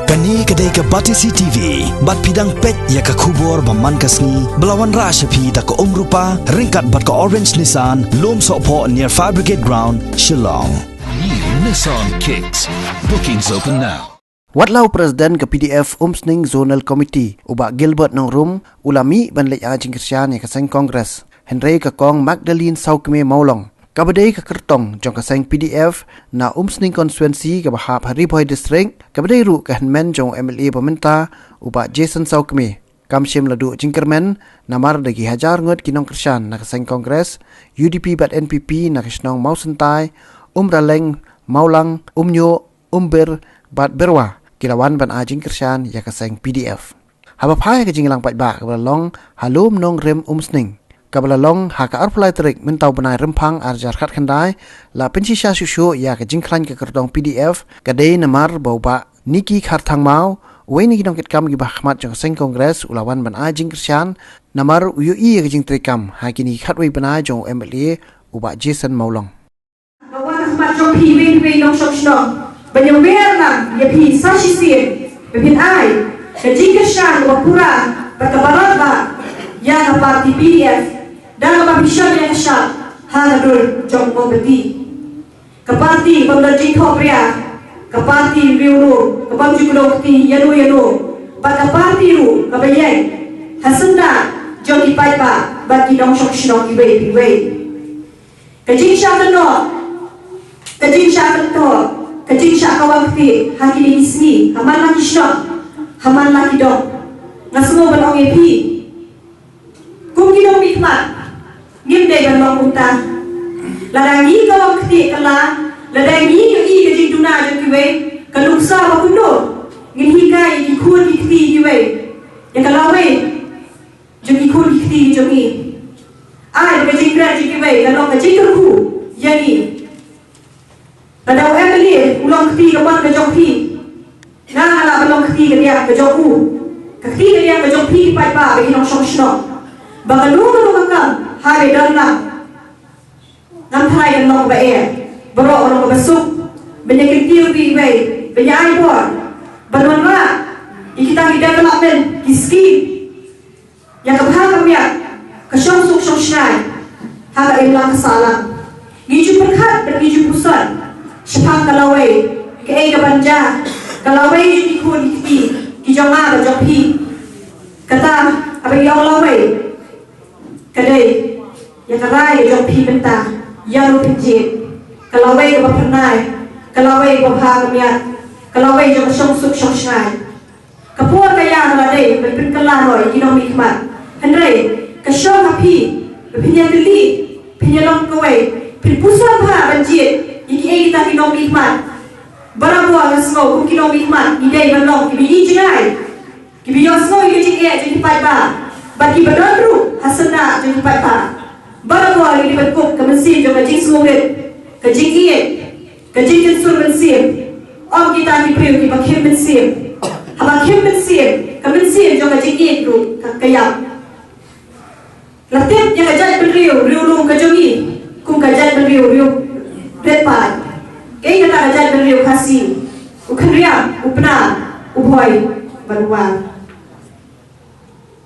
Kani kedai ke Batisi TV, bat pidang pet ya ke kubur baman kasni, belawan rashapi tak ke rupa, ringkat bat ke Orange Nissan, lom sokpo near Fire Brigade Ground, Shillong. New Nissan Kicks. Bookings open now. Wadlau Presiden ke PDF Umsning Zonal Committee ubak Gilbert Nongrum ulami banlek ajing Kersian yang keseng Kongres Henry ke Kong Magdalene Saukme Maulong kabadai ke Kertong jong keseng PDF na Umsning Konstituensi ke Bahap Hariboy District kabadai ru ke Henmen jong MLA pemerintah ubak Jason Saukme kamsim ladu jingkermen namar dagi hajar ngot kinong Kersian na keseng Kongres UDP bat NPP na kesnong Mausentai Raleng Maulang Nyo Ber bat berwa kilawan ban ajing Kersian ya keseng PDF. Habapai ke jinglang pat ba kabalalong halum nong rem umsning. Kabalalong haka arpulai terik mentau benai rempang arjar khat khandai la pensisya susu ya ke jingklan ke kertong PDF kadai namar bau ba niki khartang mau weni kinong kitkam gibah khmat jong keseng Kongres ulawan ban ajing Kersian namar uyui ke jing trikam hakini khatwei benai jong MLA ubak Jason Maulong. Kawan khmat jong pi nong shok shnong Banyak nam ya pi sashi sien bepin ai ke jingkershan wa pura bakabarat ba ya na parti PDF dan ba bishan ya sha hanadur jong mo beti ke parti bamda jing thopria ke parti riuru ke bam jukulok ti yanu ba ke parti ru ke bayai hasanda jong ipai ba ba ki dong shok shnong iwe ke jingsha no ke jingsha to kajing syak kawang kti hakili ismi haman laki syok haman laki dok ngasmo balong epi kum kidong mikmat ngimde balong unta ladangi kawang kti kala ladangi yu i kajing duna jeng kiwe kaluksa bakundo ngilhikai ikun ikti kiwe yang kalawe jeng ikun ikti jeng i ay kajing kran jeng kiwe kalong kajing kerku yang i Pada MLA ulang keti kapan ke jok pi. Nah ala ulang keti ke dia ke jok u. Keti ke dia ke jok pi pai pa bagi nong shong shong. Bagalu kakam hari dan lah. Ngam thai kan nong ba Baro nong besuk. Banyak tiu pi bai. Banyak ai bor. Banon ra. Kita development kiski. Yang kebha kami ke shong suk shong shnai. Haga ilang kesalang. Giju perkat dan giju pusat. Sepang kalawai ke ega banja kalawai di kun ikti ki jonga ba jopi kata abai yang lawai kadai ya karai jopi benta ya lu pinjit kalawai ba pernai kalawai ba phagamya kalawai jo song suk song shnai kapur kaya ngadai ben kala roi ki no mikmat hendrai ka shong hapi pinya dili pinya long kawai pin pusam ba banjit iki kita kinong hikmat barabwa ngasno kinong hikmat idai balong kibi ijai kibi yosno iki jadi pai ba bagi badandru hasana jadi pai ba barabwa ini betkop kemensi jo kajing smoget kajing iye kajing jensur mensim om kita di priu ki bakhim mensim habakhim mensim kemensi jo kajing iye ru kayam latip yang kajat beriu riu kajongi kum kajat beriu Depan, kaya kata ajar beriu kasih, ukhenria, upna, uboy, baruan.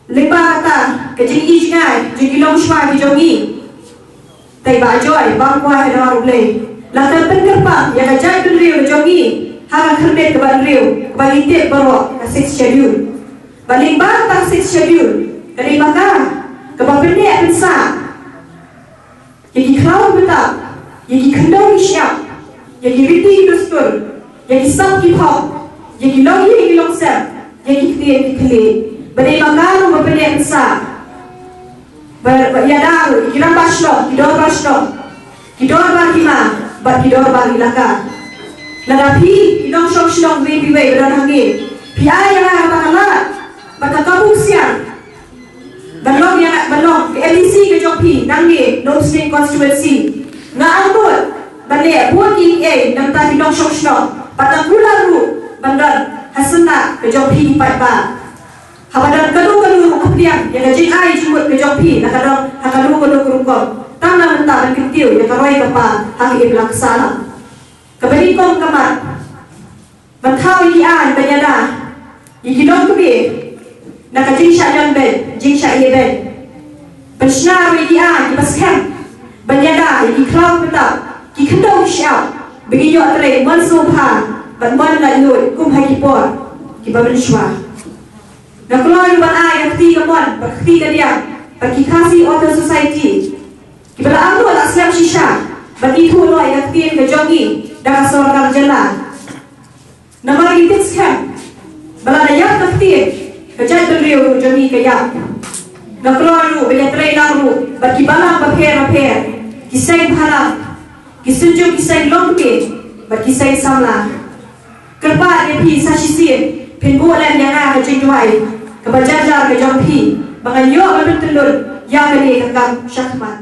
Lemba kata, kajing ijnai, jengilong shwa kijongi, tay bajoy, bangkwa hedawar ublay. Latar penkerpa, yang ajar beriu jongi, harang kernet keban riu, kebalintip baru ke 6 schedule. Baling bang 6 schedule, kali maka, kebapenek pensa, yang kau betap. Yang kendang siap, yang riti dostur, yang sab hip hop, yang long sep, yang kli. Badai makano mapelek sa. Yadaru, ikiram baslo, kidor barhima, bat kidor barilaka. Ladapi, idong shong baby way berangi. Pia yang bakalat, bakakabung siang. Balong, ke LDC ke Jopi, nangi, no state constituency. Na angkut balik buat ini nang tadi dong shok pada bulan ru bandar hasana ke jopi pai ba habadan kalu kepriang yang ngajin ai jumut ke jopi nak kadang hakalu kurungkom tangan mentah dan ketiu yang karoi kapa haki bilang kesala keberikom kamat bantau ian banyada Ikilong kami, nakajing siya lang ben, jing siya iya ben. Pensyar media, ibaskan, banyada, ikiklaw petap, kikendong siya, begiyo atre, mansubha, batman lalut, kumhakipor, kibabensywa. Nakuloy ban ay, kakti kamon, bakti kadiang, pagkikasi auto society, kibala amro aslam shisha, batitu loy kakti kajongi, dengan seorang jalan. Nama itis kan, baladayak kakti, kajat beliau jami kayak. Nakloru, benyatray langru, bagkibalang bapher, kisay bahalang, kisunjung kisay longke, bagkisay samla. Kerpa epi sasisir, pinbulan yang ada kejengwai, kebajajar kejongpi, menganyo bertelur, yang beri kakam syakmat.